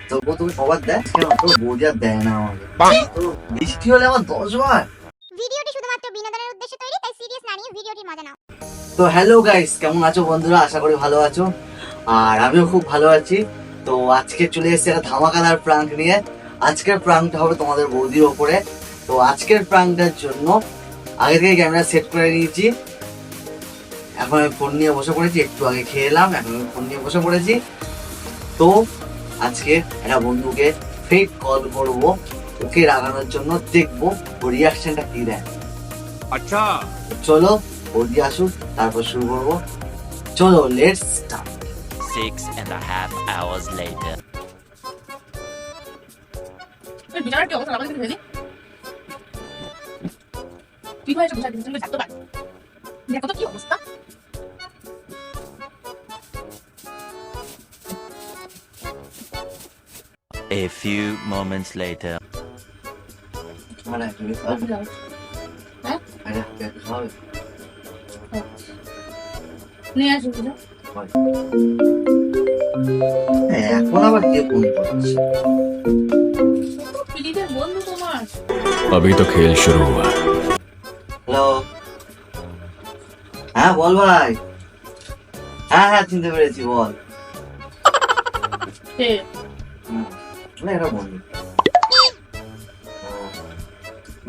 তবুও তুমি কবার দেয় কেন? তো বৌদি আর দেয় না আমাকে। তো বৃষ্টি হলে আমার 10 বার। ভিডিওটি শুধুমাত্র বিনোদনের উদ্দেশ্যে তৈরি, তাই সিরিয়াস না নিয়ে ভিডিওটির মজা নাও। তো হ্যালো গাইস, কেমন আছো বন্ধুরা? আশা করি ভালো আছো, আর আমিও খুব ভালো আছি। তো আজকে চলে এসেছি একটা ধামাকাদার প্রাঙ্ক নিয়ে। আজকের প্রাঙ্কটা হবে তোমাদের বৌদির ওপরে। তো আজকের প্রাঙ্কটার জন্য আগে থেকে ক্যামেরা সেট করে নিয়েছি। এখন আমি ফোন নিয়ে বসে পড়েছি, একটু আগে খেয়ে এলাম, এখন আমি ফোন নিয়ে বসে পড়েছি। তো আজকে একটা বন্ধুকে ফেক কল করব, ওকে রাগানোর জন্য, দেখবো ও রিয়াকশনটা কি দেয়। अच्छा চলো বৌদি আসুক, তারপর শুরু করবো। চলো লেটস স্টার্ট। 6.5 hours later. বিছানার কি অবস্থা আমাকে দেখে কি হয়েছে? বিছানা তুমি থাকতে পারো, দেখো তো কি অবস্থা। A few moments later. মানে তুমি খাবে? হ্যাঁ আরে খাবে? নিয়ে আসো বুঝো। এখন আবার কে ফোন করছে? তো পিলিদের বন্ধু তোমার। अभी तो खेल शुरू हुआ है। হ্যালো, হ্যাঁ বল ভাই। হ্যাঁ হ্যাঁ চিনতে পেরেছি, বল। কে? না এটা বন্ধু।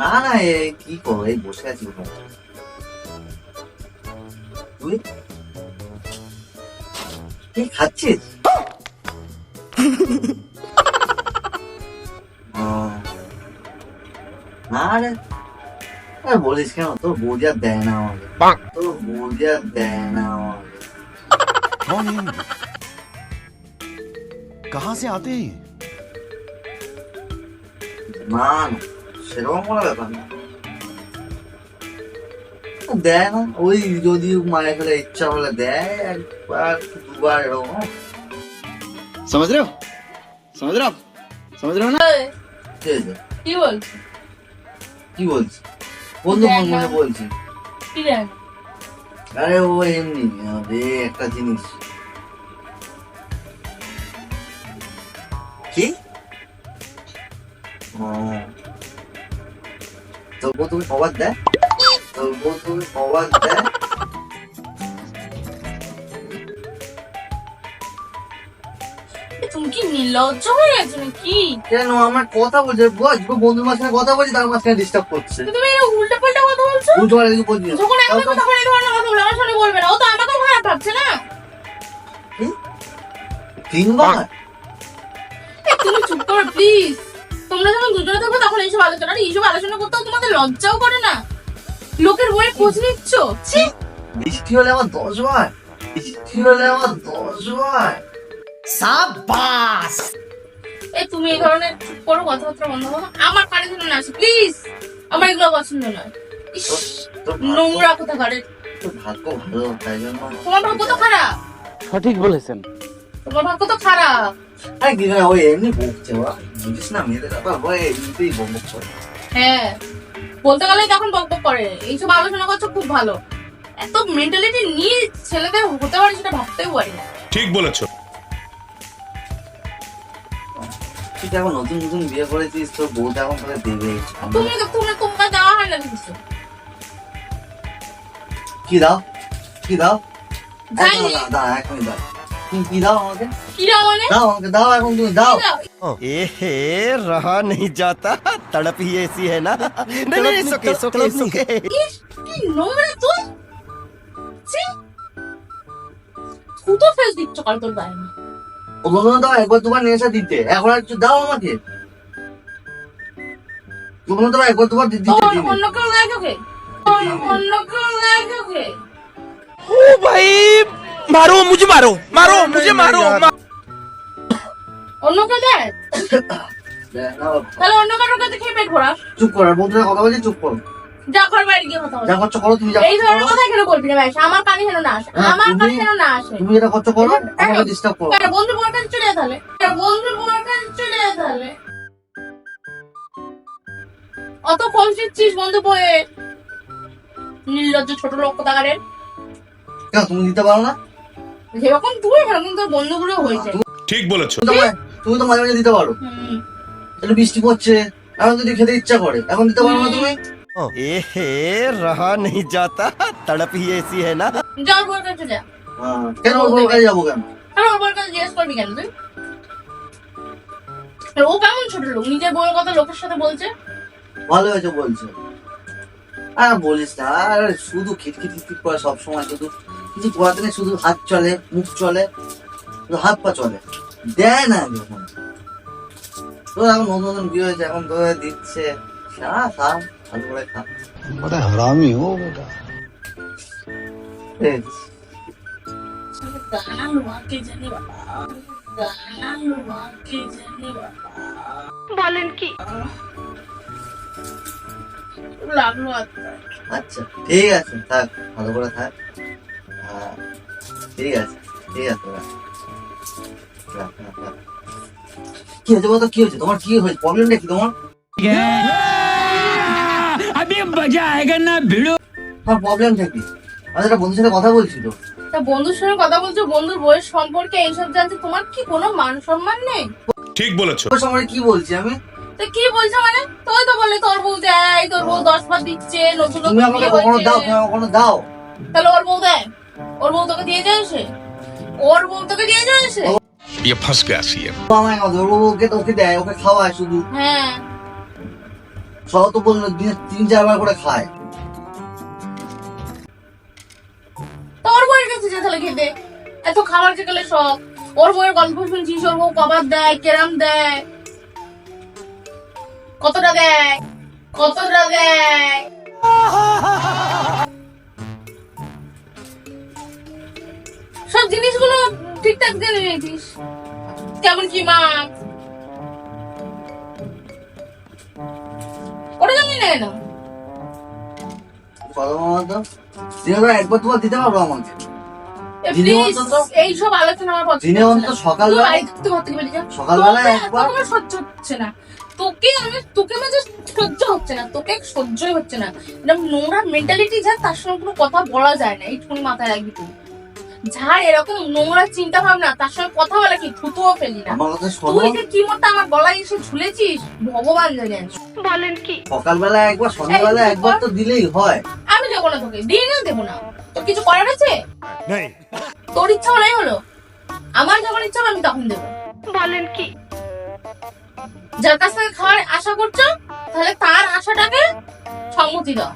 না না, এই কি করো, এই বসে আছি ওখানে। তুই কি খাচ্ছিস? ও, না রে, আর বলিস কেন? তোর বৌদি আর দেয় না আমাকে। তোর বৌদি আর দেয় না আমাকে। कौन है? कहाँ से आते हैं? না না, সেরকম কোনো ব্যাপার না। দেয় না, ওই যদি মায়ের ফেলে ইচ্ছা হলে দেয়, একবার দুবার এরকম। समझ रहे हो? समझ रहे हो? समझ रहे हो ना? এই, ঠিক আছে, কি বলছো? কি বলছি? বন্ধু দেয় মনে না। বলছি। কি দেখ? আরে ও এমনি একটা জিনিস। কি? ও, তবুও তুমি কবার দেয়? তবুও তুমি কবার দেয়? তুমি কি নির্লজ্জ হয়ে গেছো নাকি? কেন আমার কথা বলছে? বন্ধুর মাঝখানে কথা বলছি, তার মাঝখানে ডিস্টার্ব করছে। তুমি এরকম উল্টা পাল্টা কথা বলছো। বুঝতে পারলে কি বলছি? যখন একই কথা বলে এই ধরনের কথা বলে আমার সামনে বলবে না, ও তো আমাকেও খারাপ ভাবছে না। তিনবার? এই, তুমি চুপ করো প্লিজ। তোমরা যখন দুজনে থাকবে তখন এইসব আলোচনা, আর এইসব আলোচনা করতেও তোমাদের লজ্জাও করে না? লোকের বইয়ে খোঁজ নিচ্ছ? ছি! বৃষ্টি হলে আমার 10 বার। বৃষ্টি হলে আমার 10 বার। এই তুমি এই ধরনের চুপ করো, কথাবার্তা বন্ধ করো, আমার কানে যেন না আসে প্লিজ। আমার এগুলো পছন্দ নয়। ইস, তোর নোংরা কথা কারে। তোর ভাগ্য ভালো, তাই জন্য। তোমার ভাগ্য তো খারাপ। সঠিক বলেছেন। তোমার ভাগ্য তো খারাপ। আরে কি না, ওই এমনি বকছে ওরা, বুঝিস না মেয়েদের ব্যাপার, ওই এমনিতেই বকছে। হ্যাঁ, বলতে গেলে তখন বকবক করে। এইসব আলোচনা করছো খুব ভালো। এত মেন্টালিটি নিয়ে ছেলেদের হতে পারে সেটা ভাবতেও পারি না। ठीक बोलेছো। তুই এখন নতুন নতুন বিয়ে করেছিস, তোর বউটা এখন তোকে দেবে। তুমি তোমার দেওয়া হয় না কিছু। কি দাও? কি দাও? যাই এখন দাও, দাও, এখনই দাও। তুমি কি দাও আমাকে? কি দাও মানে? দাও আমাকে, দাও এখন, তুমি দাও। কি দাও? ए रहा नहीं जाता, तड़प ही ऐसी है ना। नहीं नहीं सुके सुके सुके। ইস, কি নোংরা তুই। ছি, থুতো ফেস দিচ্ছ কাল তোর গায়ে। ও বন্ধু দাও, একবার দুবার নিয়ে এসে দিতে, এখন আর একটু দাও আমাকে। তুমি তো একবার দুবার দিতে তোর দিলে। অন্য কেউ লাগে ওকে? অন্য কেউ লাগে ওকে? ও ভাই, মারো মুঝে, মারো মারো মুঝে, মারো। অন্য কেউ দেয়? দাও। তাহলে অন্য কারোর কাছে খেয়ে পেট ভরা। চুপ কর, আর বন্ধুরা কথা বলছি, চুপ করো। যা ঘর বাইরে গিয়ে কথা বল। যা করছো করো, তুমি যা এই করছো ধরনের করো। কথা কেন বলবি না ভাই? আমার কানে কেন না আসে? হ্যাঁ, আমার কানে তুমি- কেন না আসে? তুমি যেটা করছো করো, আমাকে ডিস্টার্ব করো। কেন বন্ধু বোর কাছে চলে যা তাহলে। বন্ধু বোর কাছে চলে যা তাহলে। অত খোঁজ দিচ্ছিস বন্ধু বয়ে, নির্লজ্জ ছোট লোক কোথাকারের। কেন তুমি দিতে পারো না? যেরকম তুই সেরকম তোর বন্ধুগুলো হয়েছে। ঠিক বলেছো। তুমি তুমি তো মাঝে মাঝে দিতে পারো। একটু বৃষ্টি পড়ছে, এখন যদি খেতে ইচ্ছা করে, এখন দিতে পারো না তুমি? ए रहा नहीं जाता तड़प ही ऐसी है ना। যাও বউর কাছে যা। কেন ওর বউর কাছে যাবো কেন? আর ওর বউর কাছে জিজ্ঞেস করবি কেন তুই? আর ও কেমন ছোট লোক, নিজের বউয়ের কথা লোকের সাথে বলছে। ভালো হয়েছে বলছে। আর বলিস না, আর শুধু খিটখিট করে সবসময়, শুধু কিছু পড়াতে নেই, শুধু হাত চলে, মুখ চলে, শুধু হাত পা চলে, দেয় না এখন। তো এখন নতুন নতুন বিয়ে হয়েছে, এখন তো দিচ্ছে, খা খা ভালো করে খা। গানালো মাকে জানি বাবা, গানালো মাকে জানি বাবা। বলেন কি? লাগলো আত্মা। আচ্ছা ঠিক আছে, থাক ভালো করে থাক। হ্যাঁ ঠিক আছে, ঠিক আছে, রাখ। রাখ, রাখ, রাখ। কি হয়েছে বলতো, কি হয়েছে তোমার, কি হয়েছে, প্রবলেমটা কি তোমার? अभी मजा आएगा ना भिड़ो। তোমার প্রবলেমটা কি? আমি একটা বন্ধুর সাথে কথা বলছি তো। তা বন্ধুর সঙ্গে কথা বলছো, বন্ধুর বয়স সম্পর্কে এইসব জানতে তোমার কি কোনো মান সম্মান নেই? ठीक बोलेছো। ওর সময় কি বলছি আমি? তো কি বলছো মানে? তুই তো বললে তোর বউ দেয়, তোর বউ 10 বার দিচ্ছে, নতুন তুমি নতুন আমাকে বিয়ে কখনো দাও, হয়েছে। তুমি আমাকে কখনো দাও? তাহলে ওর বউ দেয়, ওর বউ তোকে দিয়ে যায় সে, ওর বউ তোকে দিয়ে যায় সে। ये फंस गया सीएम। ও আমায় কথা, ওর ওকে তো ওকে দেয়, ওকে খাওয়ায় শুধু। হ্যাঁ, সব তো বললো দিনে 3-4 বার করে খায়। তোর বউয়ের কাছে যা তাহলে খেতে, এত খাবার চেকালে সব। ওর বউয়ের গল্প শুনছিস, ওর বউ কবার দেয়, কেরাম দেয়, কতটা দেয়, কতটা দেয়। সব জিনিসগুলো ঠিকঠাক জেনে নিয়েছিস, কেমন কি মাছ ওটা জানি না কেন? কথা বলো তো, দিনে তো একবার তোমার দিতে পারবো আমাকে? এ, দিনে please, অন্তত- এইসব আলোচনা আমার পছন্দ দিনে হচ্ছে অন্তত না। সকালবেলা- তুই বাড়ি থেকে ঘর থেকে বেরিয়ে যা। সকালবেলা তোকে একবার- এত আমার সহ্য হচ্ছে না, তোকে মাঝে সহ্য হচ্ছে না, তোকে সহ্যই হচ্ছে না। এরকম নোংরা মেন্টালিটি যা, তার সঙ্গে কোনো কথা বলা যায় না, এইটুকুনি মাথায় রাখবি তুই। যার এরকম নোংরা চিন্তা ভাবনা, তার সঙ্গে কথা বলা কি থুতুও ফেলি না। আমার কথা শোনো, তুই যে কি মতো আমার গলায় এসে ঝুলেছিস, ভগবান জানেন। বলেন কি? সকালবেলা একবার, সন্ধ্যাবেলা এই, একবার তো দিলেই হয়। আমি দেবো না তোকে, দিয়ে না দেবো না। তোর কিছু করার আছে? তোর ইচ্ছা হলেই হলো, আমার যখন ইচ্ছা হবে আমি তখন দেবো। বলেন কি? যার কাছ থেকে খাওয়ার আশা করছো, তাহলে তার আশাটাকে সম্মতি দাও।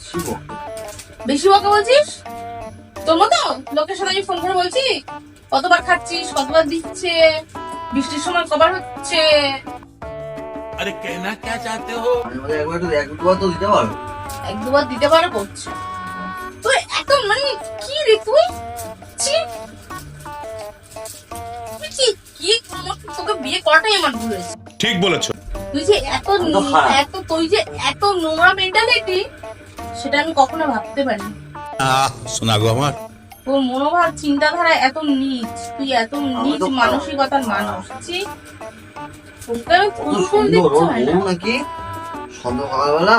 শিব, বেশি বকা বলছিস? তোর মতো লোকের সাথে আমি ফোন করে বলছি কতবার খাচ্ছিস, কতবার দিচ্ছে, বৃষ্টির সময় কবার হচ্ছে। अरे कहना क्या चाहते हो? আমি বলে একবার তো, এক দুবার তো দিতে পারো। এক দুবার দিতে পারো করছে। তুই এত মানে কি রে তুই? ছি! তুই কি তোকে বিয়ে করাটাই আমার ভুল হয়েছে। ठीक बोलेছো। তুই যে এত এত খারাপ। তুই যে এত নোংরা মেন্টালিটি, সেটা আমি কখনো ভাবতে পারি। सुना गो हमार। তোর মনোভাব চিন্তাধারা এত নীচ, তুই এত নীচ তো খারাপ। মানসিকতার মানুষ। ছি! তোকে আমি কত ফুল সুন্দর, দিতে ওর হয় না। বউ নাকি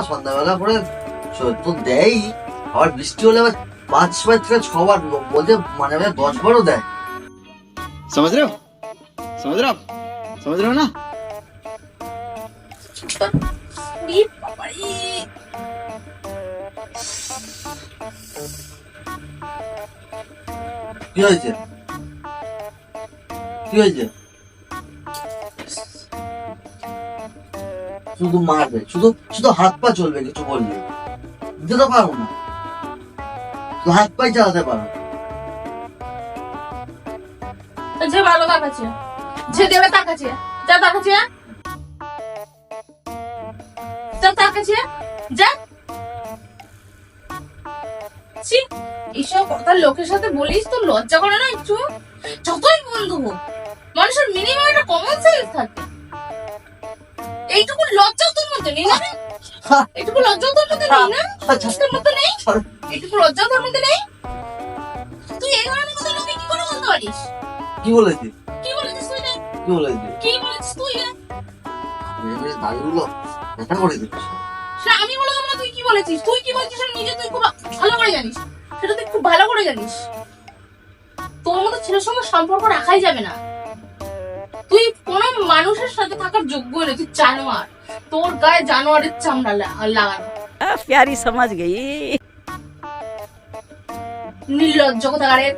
সন্ধ্যাবেলা করে তো দেয়, আবার বৃষ্টি হলে আবার 5 থেকে 6 বার বলতে, মানে 10 বারও দেয়। समझ रहे हो समझ रहे हो आप समझ रहे हो ना ই বাবারে! কি হয়েছে, কি হয়েছে? শুধু মারবে, শুধু শুধু হাত পা চলবে, কিছু বললে দিতে তো পারবো না, শুধু হাত পাই চালাতে পারো। যে ভালো তাকাচ্ছে, যে দেবে তাকাচ্ছে, যা তাকাচ্ছে, যা তাকাচ্ছে, যা। ছি! এইসব কথা লোকের সাথে বলিস, তো লজ্জা করে না একটু? যতই বন্ধু হোক, মানুষের মিনিমাম একটা কমন সেন্স থাকে। এইটুকু লজ্জাও তোর মধ্যে নেই না? এইটুকু লজ্জাও তোর মধ্যে নেই না? তোর মধ্যে নেই? এইটুকু লজ্জাও তোর মধ্যে নেই? তুই এই ধরনের কথা লোকে কি করে বলতে পারিস? কি বলেছি, কি বলেছিস তুই না? কি বলেছি? কি বলেছিস তুই না? দাড়িগুলো ব্যথা করে দিতে। সেটা আমি বলে দেবো না, তুই কি বলেছিস? তুই কি বলছিস সেটা নিজে তুই খুব ভালো করে জানিস, সেটা তুই খুব ভালো করে জানিস। তোর তোর মতো ছেলের সঙ্গে সম্পর্ক রাখাই যাবে না। তুই কোনো মানুষের সাথে থাকার যোগ্য নয়, তুই জানোয়ার। তোর গায়ে জানোয়ারের চামড়া লাগানো। प्यारी समझ गई। নির্লজ্জ কোথাকারে।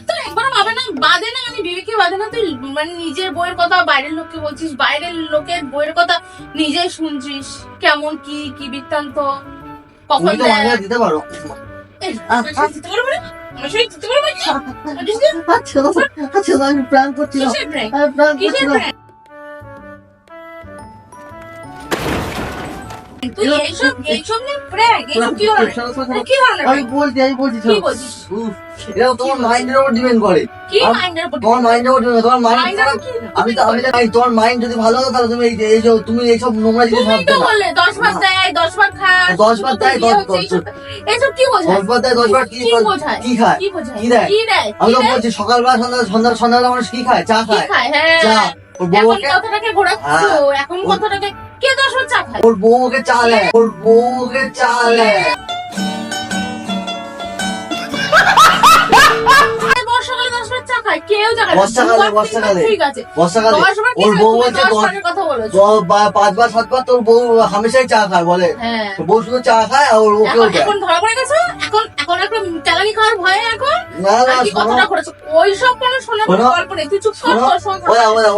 তোর একবার ভাবে না, বাদে না, মানে বিবেকে বাদে না, তুই মানে নিজের বইয়ের কথা বাইরের লোককে বলছিস, বাইরের লোকের বইয়ের কথা নিজে শুনছিস, কেমন কি কি বৃত্তান্ত কখন তুমি তো মাঝে দিতে পারো। আচ্ছা আমি প্ল্যান করছিলাম, প্ল্যান করছিলাম। তুই এইসব নিয়ে prank, এইসব কি ধরনের? কি ধরনের আমি prank? বলছি কি বলছিস? উফ, এটা তোমার মাইন্ডের উপর ডিপেন্ড করে। কি মাইন্ডের উপর? তোমার মাইন্ডের উপর depend করে, তোমার মাইন্ড মাইন্ডের উপর কি? আমি তোমার মাইন্ড যদি ভালো হতো তাহলে তুমি তুমি এইসব নোংরা জিনিস তুমিই ভাবতে তো না। বললে 10 বার দেয়, 10 বার খায়, 10 বার দেয়, 10 বার এইসব কি বোঝায়? 10 বার দেয়, 10 বার কি বোঝায়? কি খায়? কি বোঝায়? কি দেয়? কি দেয়? আমি তো কি দেয়? বলছি সকালবেলা সন্ধ্যাবেলা মানুষ কি খায়? চা কি খায়। খায়? চা। হ্যাঁ। ওর এখন বউকে কথাটাকে ঘোরাচ্ছো, এখন কথাটাকে কে 10 বার চা খায়? ওর বউকে চা দেয়, ওর বউকে চা দেয়। বর্ষাকালে 10 বার চা খায়, কেউ চা খায় না। বর্ষাকালে, 2 বার, 3 বার বর্ষাকালে। ঠিক আছে। বর্ষাকালে 10 বার ঠিক ওর আছে, বউ তুমি বলছে 10 বারের কথা বলেছো। 5 বার 7 বার তোর বউ হামেশাই চা খায় বলে। হ্যাঁ। তোর বউ শুধু চা খায় আর ওর ওকেও দেয়। এখন ধরা পড়ে গেছো, এখন একটা চালানি খাওয়ার ভয়ে এখন না না আর কি শোনো, কথাটা করেছো? ওইসব কোনো শোনার শোনো, গল্প নেই, তুই চুপ কর, শোনো, তোর সঙ্গে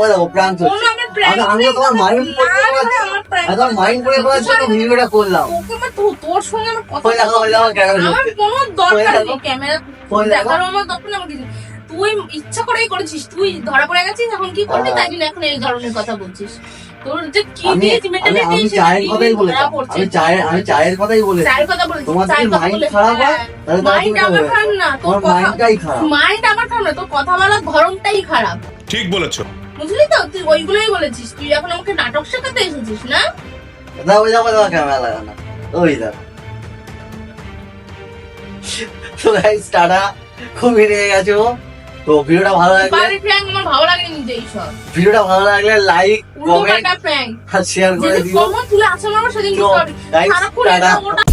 ওরা প্রাণ চলছে। কোনো আমার prank আমি নেই, তোমার মাইন্ড করে না, না, আমার prank তোমার মাইন্ড করে ভিডিওটা করলাম। তোকে আমার তোর সঙ্গে আমার কথা ওই দেখো কেন আমার কোনো দরকার দেখো। নেই ক্যামেরা ওই দেখো। দেখারও আমার দরকার নেই, আমার কিছু। তুই ইচ্ছা করেই করেছিস, তুই ধরা পড়ে গেছিস, এখন কি করবি? তাই জন্য এখন এই ধরনের কথা বলছিস। তোর যে কি আমি দিয়েছি mentality, আমি সেটা চায়ের কি কথাই বলেছি, ধরা পড়ছে। আমি চায়ের কথাই বলেছি। চায়ের কথা বলেছিস, তোমার যদি চায়ের কথা মাইন্ড বলে খারাপ হয় হ্যাঁ। তাহলে মাইন্ড আমার খারাপ না, তোর তোমার মাইন্ডটাই খারাপ। মাইন্ড আমার খারাপ না, তোর কথা বলার ধরনটাই খারাপ। ठीक बोलेছো। বুঝলি তো? তুই ওইগুলোই বলেছিস, তুই এখন আমাকে নাটক শেখাতে এসেছিস না? ওই দেখো ক্যামেরা লাগানো, ওই দেখো। তো গাইস টাটা, খুবই রেগে গেছো। তো ভিডিওটা ভালো লাগলে বাড়ির প্র্যাঙ্ক আমার ভালো লাগে নিজে, এইসব ভিডিওটা ভালো লাগলে লাইক কমেন্ট উল্টোপাল্টা প্র্যাঙ্ক আর শেয়ার করে যেদিন দিও। কমন তুলে আসে আমার সেদিন তো বুঝতে পারবি। গাইস সারাক্ষণ টাটা। এটা ওটা